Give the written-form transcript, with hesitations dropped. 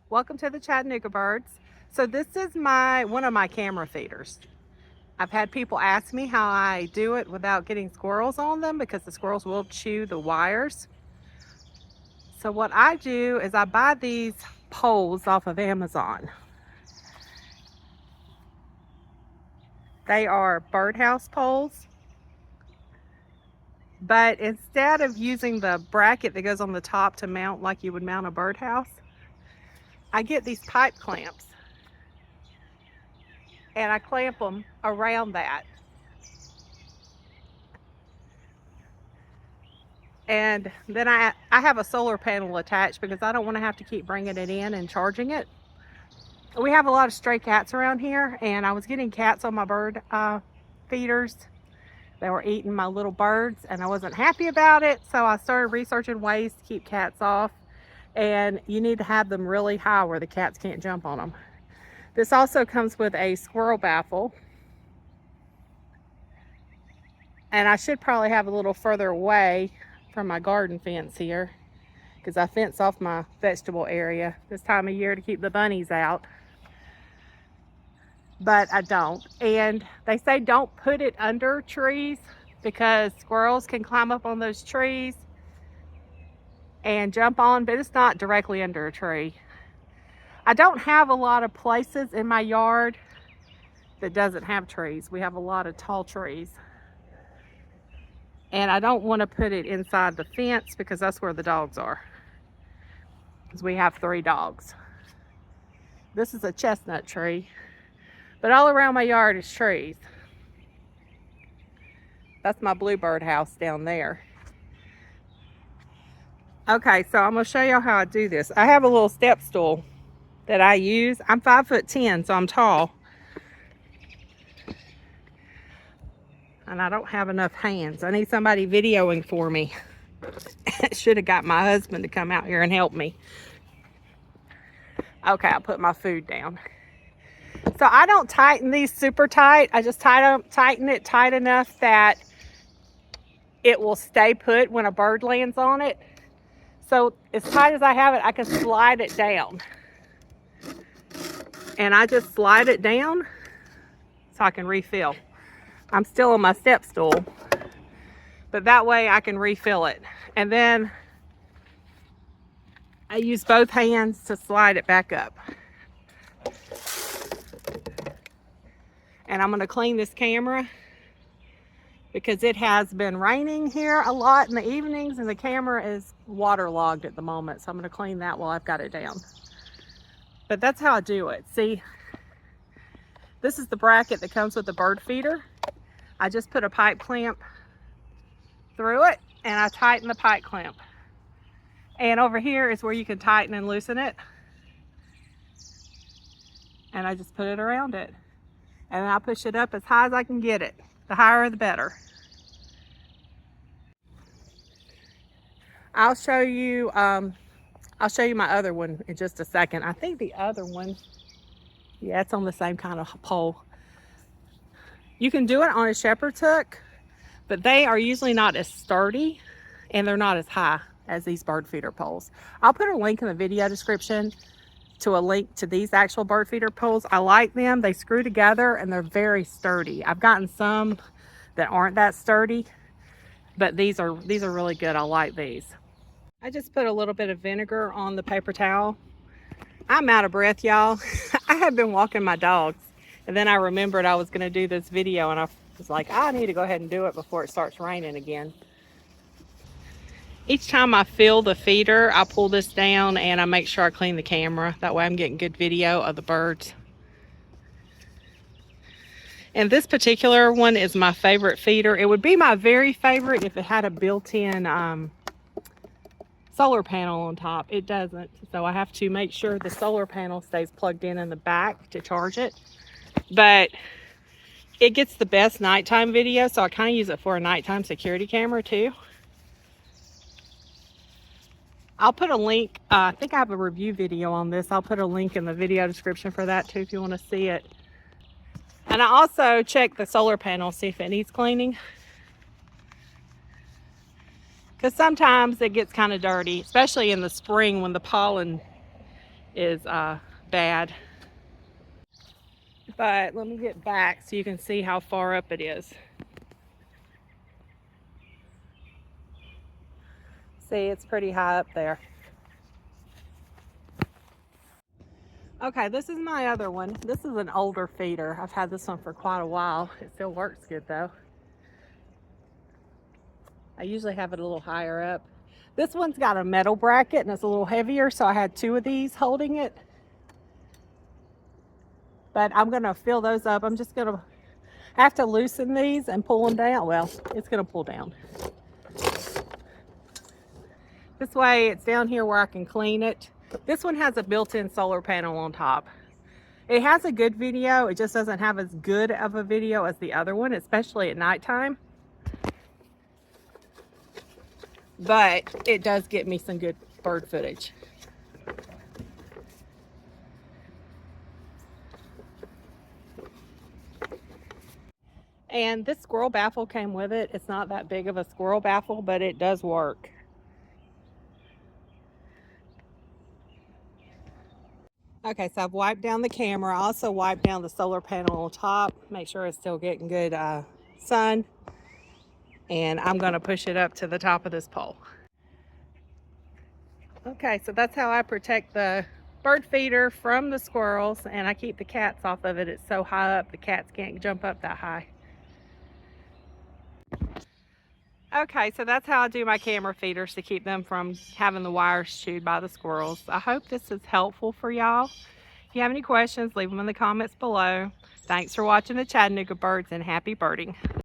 Welcome to the Chattanooga Birds. So this is one of my camera feeders. I've had people ask me how I do it without getting squirrels on them because the squirrels will chew the wires. So what I do is I buy these poles off of Amazon. They are birdhouse poles, but instead of using the bracket that goes on the top to mount like you would mount a birdhouse, I get these pipe clamps and I clamp them around that. And then I have a solar panel attached because I don't want to have to keep bringing it in and charging it. We have a lot of stray cats around here, and I was getting cats on my bird feeders. They were eating my little birds, and I wasn't happy about it, so I started researching ways to keep cats off. And you need to have them really high where the cats can't jump on them. This also comes with a squirrel baffle. And I should probably have a little further away from my garden fence here because I fence off my vegetable area this time of year to keep the bunnies out. But I don't. And they say don't put it under trees because squirrels can climb up on those trees and jump on, but it's not directly under a tree. I don't have a lot of places in my yard that doesn't have trees. We have a lot of tall trees. And I don't want to put it inside the fence because that's where the dogs are. Because we have 3 dogs. This is a chestnut tree. But all around my yard is trees. That's my bluebird house down there. Okay, so I'm going to show you how I do this. I have a little step stool that I use. I'm 5'10", so I'm tall. And I don't have enough hands. I need somebody videoing for me. Should have got my husband to come out here and help me. Okay, I'll put my food down. So I don't tighten these super tight. I just tighten it tight enough that it will stay put when a bird lands on it. So as tight as I have it, I can slide it down. And I just slide it down so I can refill. I'm still on my step stool, but that way I can refill it. And then I use both hands to slide it back up. And I'm going to clean this camera because it has been raining here a lot in the evenings and the camera is waterlogged at the moment. So I'm going to clean that while I've got it down. But that's how I do it. See, this is the bracket that comes with the bird feeder. I just put a pipe clamp through it and I tighten the pipe clamp. And over here is where you can tighten and loosen it. And I just put it around it. And then I push it up as high as I can get it. The higher the better. I'll show you my other one in just a second. I think the other one, yeah, it's on the same kind of pole. You can do it on a shepherd's hook, but they are usually not as sturdy and they're not as high as these bird feeder poles. I'll put a link in the video description to a link to these actual bird feeder poles. I like them. They screw together and they're very sturdy. I've gotten some that aren't that sturdy, but these are really good. I like these. I just put a little bit of vinegar on the paper towel. I'm out of breath, y'all. I have been walking my dogs. And then I remembered I was going to do this video and I was like, I need to go ahead and do it before it starts raining again. Each time I fill the feeder, I pull this down and I make sure I clean the camera. That way I'm getting good video of the birds. And this particular one is my favorite feeder. It would be my very favorite if it had a built-in solar panel on top. It doesn't. So I have to make sure the solar panel stays plugged in the back to charge it. But it gets the best nighttime video, so I kind of use it for a nighttime security camera too. I'll put a link. I think I have a review video on this. I'll put a link in the video description for that too if you want to see it. And I also check the solar panel, see if it needs cleaning. Because sometimes it gets kind of dirty, especially in the spring when the pollen is bad. But let me get back so you can see how far up it is. See, it's pretty high up there. Okay, this is my other one. This is an older feeder. I've had this one for quite a while. It still works good though. I usually have it a little higher up. This one's got a metal bracket and it's a little heavier, so I had 2 of these holding it. But I'm gonna fill those up. I'm just gonna have to loosen these and pull them down. Well, it's gonna pull down. This way it's down here where I can clean it. This one has a built-in solar panel on top. It has a good video. It just doesn't have as good of a video as the other one, especially at nighttime. But it does get me some good bird footage. And this squirrel baffle came with it. It's not that big of a squirrel baffle, but it does work. Okay, so I've wiped down the camera. I also wiped down the solar panel on top. Make sure it's still getting good sun. And I'm gonna push it up to the top of this pole. Okay, so that's how I protect the bird feeder from the squirrels, and I keep the cats off of it. It's so high up, the cats can't jump up that high. Okay, so that's how I do my camera feeders to keep them from having the wires chewed by the squirrels. I hope this is helpful for y'all. If you have any questions, leave them in the comments below. Thanks for watching the Chattanooga Birds, and happy birding.